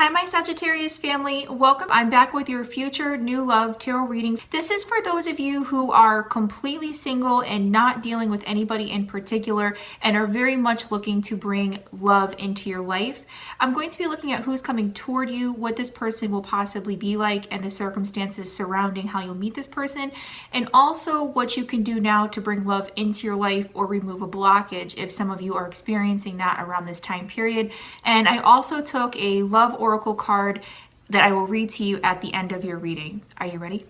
Hi, my Sagittarius family. Welcome. I'm back with your future new love tarot reading. This is for those of you who are completely single and not dealing with anybody in particular and are very much looking to bring love into your life. I'm going to be looking at who's coming toward you, what this person will possibly be like, and the circumstances surrounding how you'll meet this person, and also what you can do now to bring love into your life or remove a blockage if some of you are experiencing that around this time period. And I also took a love oracle card that I will read to you at the end of your reading. Are you ready?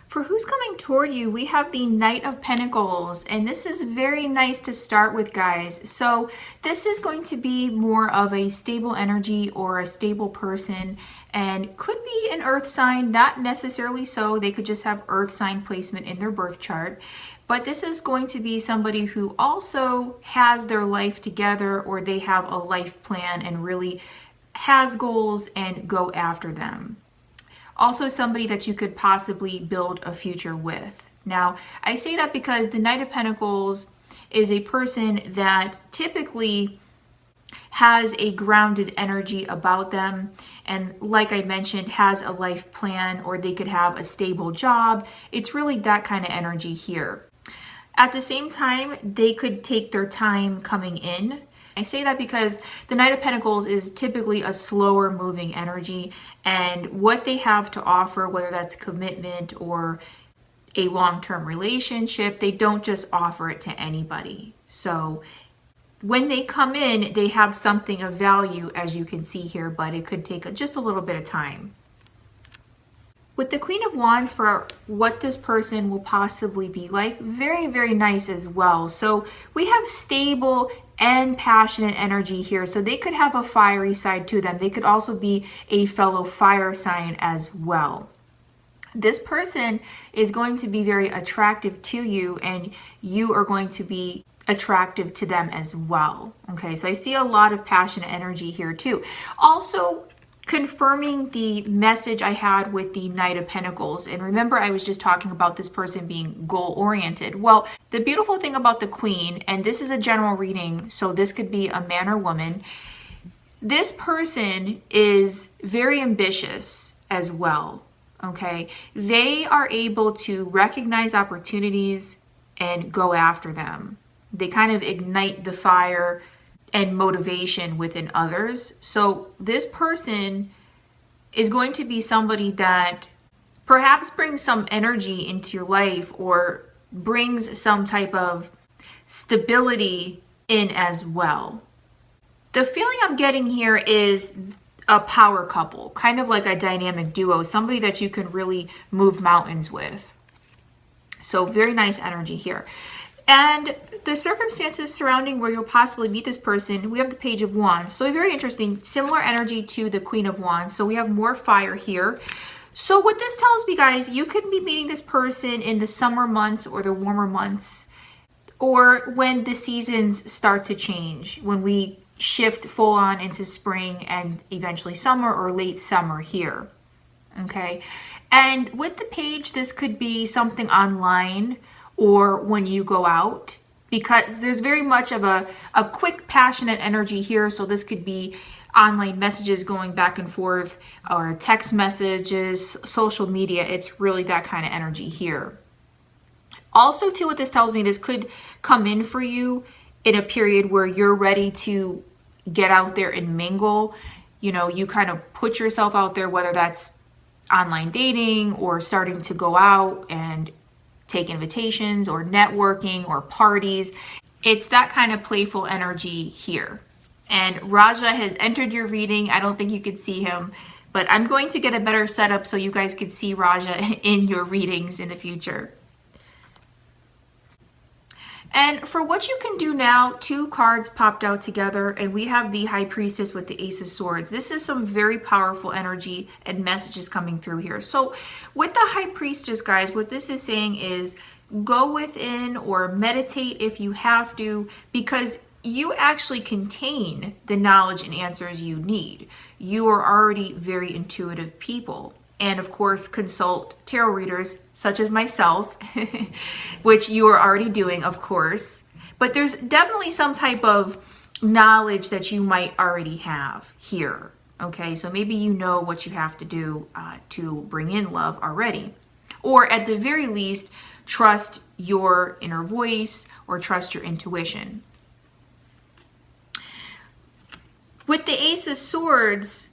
For who's coming toward you, we have the Knight of Pentacles, and this is very nice to start with, guys. So this is going to be more of a stable energy or a stable person, and could be an earth sign, not necessarily so. They could just have earth sign placement in their birth chart. But this is going to be somebody who also has their life together, or they have a life plan and really has goals and go after them. Also somebody that you could possibly build a future with. Now, I say that because the Knight of Pentacles is a person that typically has a grounded energy about them, and like I mentioned, has a life plan, or they could have a stable job. It's really that kind of energy here. At the same time, they could take their time coming in. I say that because the Knight of Pentacles is typically a slower moving energy, and what they have to offer, whether that's commitment or a long-term relationship, they don't just offer it to anybody. So when they come in, they have something of value, as you can see here, but it could take just a little bit of time. With the Queen of Wands, for what this person will possibly be like, very, very nice as well. So we have stable and passionate energy here. So they could have a fiery side to them. They could also be a fellow fire sign as well. This person is going to be very attractive to you, and you are going to be attractive to them as well. Okay, so I see a lot of passionate energy here too. Also, confirming the message I had with the Knight of Pentacles. And remember, I was just talking about this person being goal-oriented. Well, the beautiful thing about the Queen, and this is a general reading, so this could be a man or woman, this person is very ambitious as well, okay? They are able to recognize opportunities and go after them. They kind of ignite the fire and motivation within others. So this person is going to be somebody that perhaps brings some energy into your life, or brings some type of stability in as well. The feeling I'm getting here is a power couple, kind of like a dynamic duo, somebody that you can really move mountains with. So very nice energy here. And the circumstances surrounding where you'll possibly meet this person, we have the Page of Wands. So very interesting, similar energy to the Queen of Wands. So we have more fire here. So what this tells me, guys, you could be meeting this person in the summer months or the warmer months, or when the seasons start to change, when we shift full on into spring and eventually summer or late summer here. Okay. And with the page, this could be something online, or when you go out, because there's very much of a quick, passionate energy here. So this could be online messages going back and forth, or text messages, social media. It's really that kind of energy here. Also, too, what this tells me, this could come in for you in a period where you're ready to get out there and mingle. You know, you kind of put yourself out there, whether that's online dating or starting to go out and take invitations or networking or parties. It's that kind of playful energy here. And Raja has entered your reading. I don't think you could see him, but I'm going to get a better setup so you guys could see Raja in your readings in the future. And for what you can do now, 2 cards popped out together, and we have the High Priestess with the Ace of Swords. This is some very powerful energy and messages coming through here. So with the High Priestess, guys, what this is saying is go within or meditate if you have to, because you actually contain the knowledge and answers you need. You are already very intuitive people. And of course, consult tarot readers such as myself, which you are already doing, of course. But there's definitely some type of knowledge that you might already have here. Okay, so maybe you know what you have to do to bring in love already. Or at the very least, trust your inner voice or trust your intuition. With the Ace of Swords,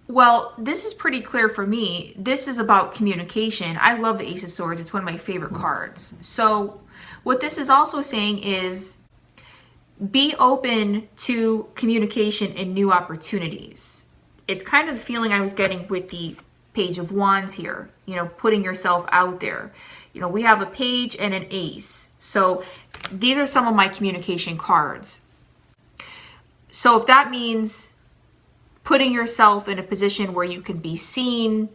well, this is pretty clear for me. This is about communication. I love the Ace of Swords. It's one of my favorite cards. So what this is also saying is be open to communication and new opportunities. It's kind of the feeling I was getting with the Page of Wands here, you know, putting yourself out there. You know, we have a page and an ace. So these are some of my communication cards. So if that means putting yourself in a position where you can be seen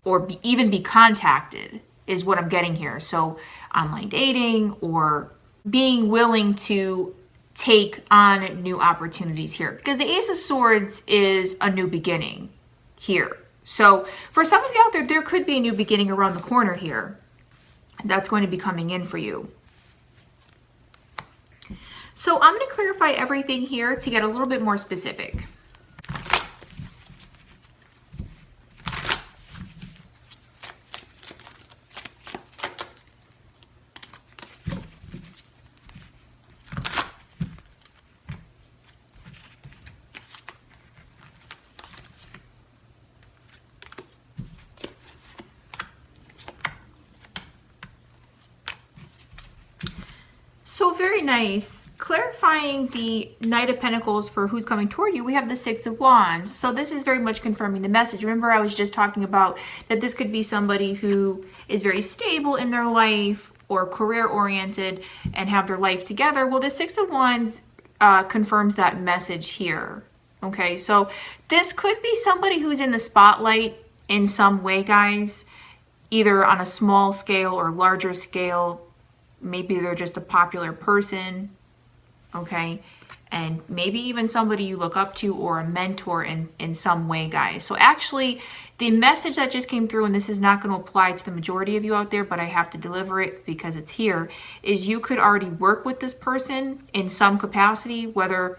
or even be contacted is what I'm getting here. So online dating or being willing to take on new opportunities here, because the Ace of Swords is a new beginning here. So for some of you out there, there could be a new beginning around the corner here that's going to be coming in for you. So I'm going to clarify everything here to get a little bit more specific. So very nice. Clarifying the Knight of Pentacles for who's coming toward you, we have the Six of Wands. So this is very much confirming the message. Remember, I was just talking about that this could be somebody who is very stable in their life or career-oriented and have their life together. Well, the Six of Wands confirms that message here. Okay, so this could be somebody who's in the spotlight in some way, guys, either on a small scale or larger scale. Maybe they're just a popular person, okay? And maybe even somebody you look up to or a mentor in some way, guys. So actually, the message that just came through, and this is not going to apply to the majority of you out there, but I have to deliver it because it's here, is you could already work with this person in some capacity, whether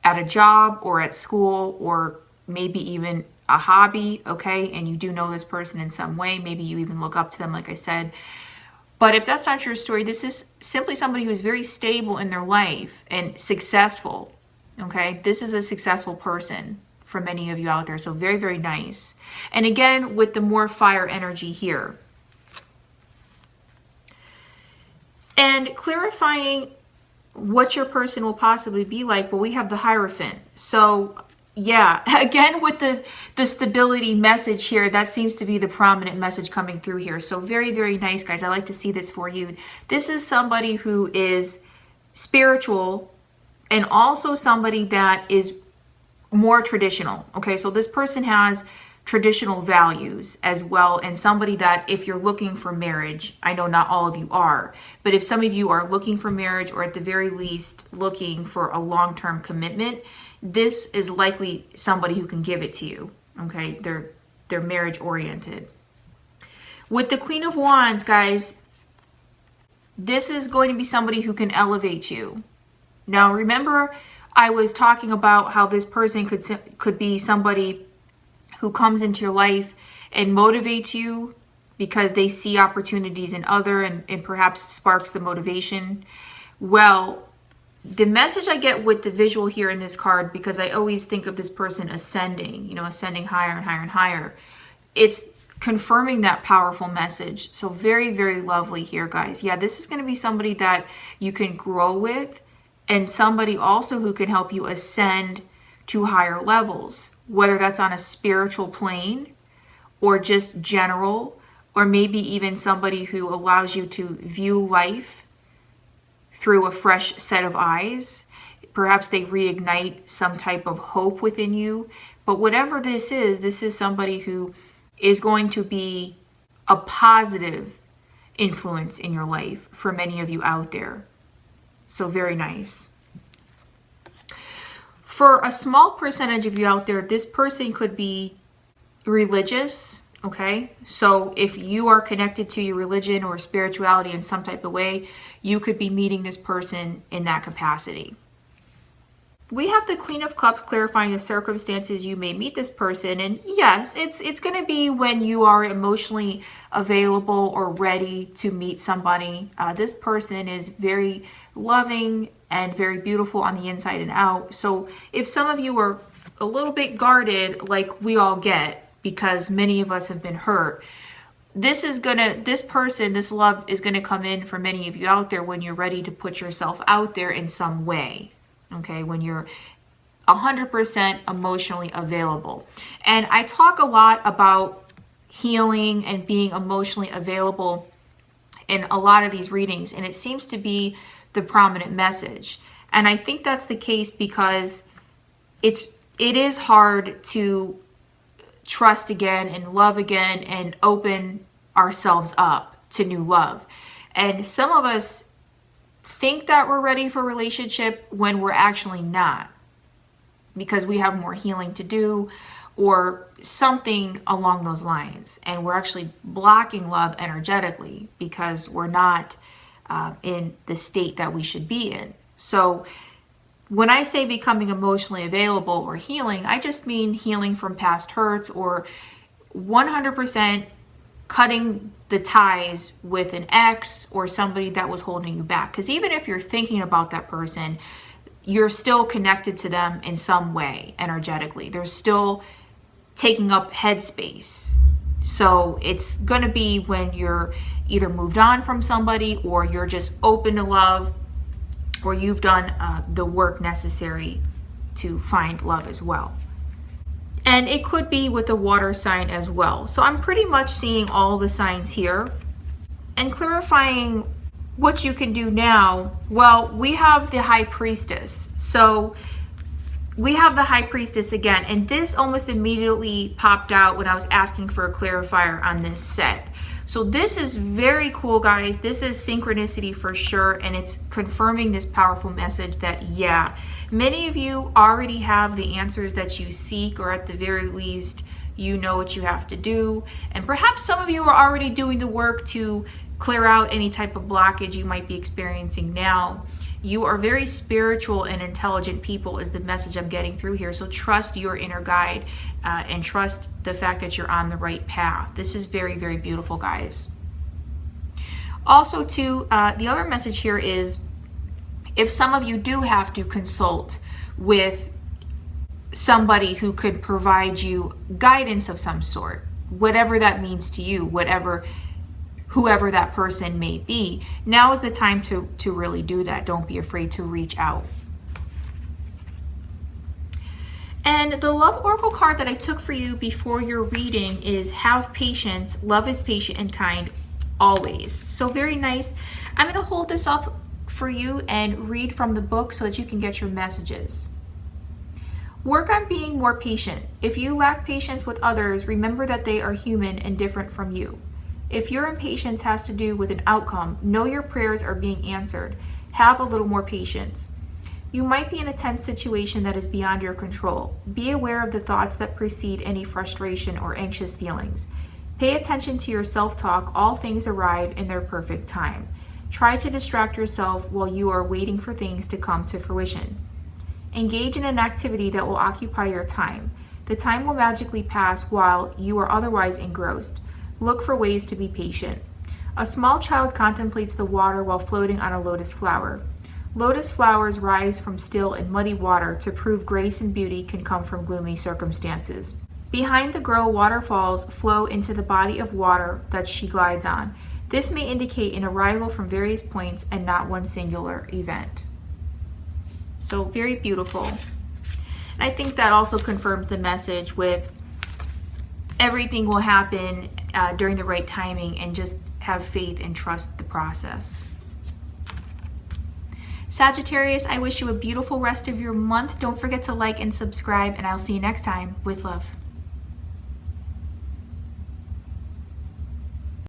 at a job or at school or maybe even a hobby, okay? And you do know this person in some way. Maybe you even look up to them, like I said. But if that's not your story, this is simply somebody who is very stable in their life and successful, okay? This is a successful person for many of you out there, so very, very nice. And again, with the more fire energy here. And clarifying what your person will possibly be like, well, we have the Hierophant. So yeah, again, with the stability message here, that seems to be the prominent message coming through here. So very, very nice, guys. I like to see this for you. This is somebody who is spiritual and also somebody that is more traditional. Okay, so this person has traditional values as well, and somebody that if you're looking for marriage, I know not all of you are, but if some of you are looking for marriage or at the very least looking for a long-term commitment, this is likely somebody who can give it to you. Okay, they're marriage oriented. With the Queen of Wands, guys, this is going to be somebody who can elevate you. Now remember, I was talking about how this person could be somebody who comes into your life and motivates you because they see opportunities in other and perhaps sparks the motivation. Well, the message I get with the visual here in this card, because I always think of this person ascending, you know, ascending higher and higher and higher. It's confirming that powerful message. So very, very lovely here, guys. Yeah, this is going to be somebody that you can grow with and somebody also who can help you ascend to higher levels, whether that's on a spiritual plane or just general, or maybe even somebody who allows you to view life through a fresh set of eyes. Perhaps they reignite some type of hope within you. But whatever this is somebody who is going to be a positive influence in your life for many of you out there. So very nice. For a small percentage of you out there, this person could be religious, okay? So if you are connected to your religion or spirituality in some type of way, you could be meeting this person in that capacity. We have the Queen of Cups clarifying the circumstances you may meet this person. And yes, it's going to be when you are emotionally available or ready to meet somebody. This person is very loving and very beautiful on the inside and out. So if some of you are a little bit guarded, like we all get, because many of us have been hurt, this love is going to come in for many of you out there when you're ready to put yourself out there in some way. Okay, when you're 100% emotionally available. And I talk a lot about healing and being emotionally available in a lot of these readings, and it seems to be the prominent message. And I think that's the case because it is hard to trust again and love again and open ourselves up to new love. And some of us think that we're ready for a relationship when we're actually not, because we have more healing to do or something along those lines, and we're actually blocking love energetically because we're not in the state that we should be in. So when I say becoming emotionally available or healing, I just mean healing from past hurts or 100% cutting the ties with an ex or somebody that was holding you back. Because even if you're thinking about that person, you're still connected to them in some way energetically. They're still taking up headspace. So it's going to be when you're either moved on from somebody or you're just open to love, or you've done the work necessary to find love as well. And it could be with a water sign as well. So I'm pretty much seeing all the signs here. And clarifying what you can do now, well, we have the High Priestess. So we have the High Priestess again, and this almost immediately popped out when I was asking for a clarifier on this set. So this is very cool, guys. This is synchronicity for sure, and it's confirming this powerful message that, yeah, many of you already have the answers that you seek, or at the very least, you know what you have to do. And perhaps some of you are already doing the work to clear out any type of blockage you might be experiencing now. You are very spiritual and intelligent people is the message I'm getting through here. So trust your inner guide and trust the fact that you're on the right path. This is very, very beautiful, guys. Also, too, the other message here is if some of you do have to consult with somebody who could provide you guidance of some sort, whatever that means to you, whoever that person may be, now is the time to really do that. Don't be afraid to reach out. And the Love Oracle card that I took for you before your reading is Have Patience. Love is patient and kind always. So very nice. I'm going to hold this up for you and read from the book so that you can get your messages. Work on being more patient. If you lack patience with others, remember that they are human and different from you. If your impatience has to do with an outcome, know your prayers are being answered. Have a little more patience. You might be in a tense situation that is beyond your control. Be aware of the thoughts that precede any frustration or anxious feelings. Pay attention to your self-talk. All things arrive in their perfect time. Try to distract yourself while you are waiting for things to come to fruition. Engage in an activity that will occupy your time. The time will magically pass while you are otherwise engrossed. Look for ways to be patient. A small child contemplates the water while floating on a lotus flower. Lotus flowers rise from still and muddy water to prove grace and beauty can come from gloomy circumstances. Behind the girl, waterfalls flow into the body of water that she glides on. This may indicate an arrival from various points and not one singular event. So very beautiful. And I think that also confirms the message with everything will happen during the right timing, and just have faith and trust the process. Sagittarius, I wish you a beautiful rest of your month. Don't forget to like and subscribe, and I'll see you next time with love.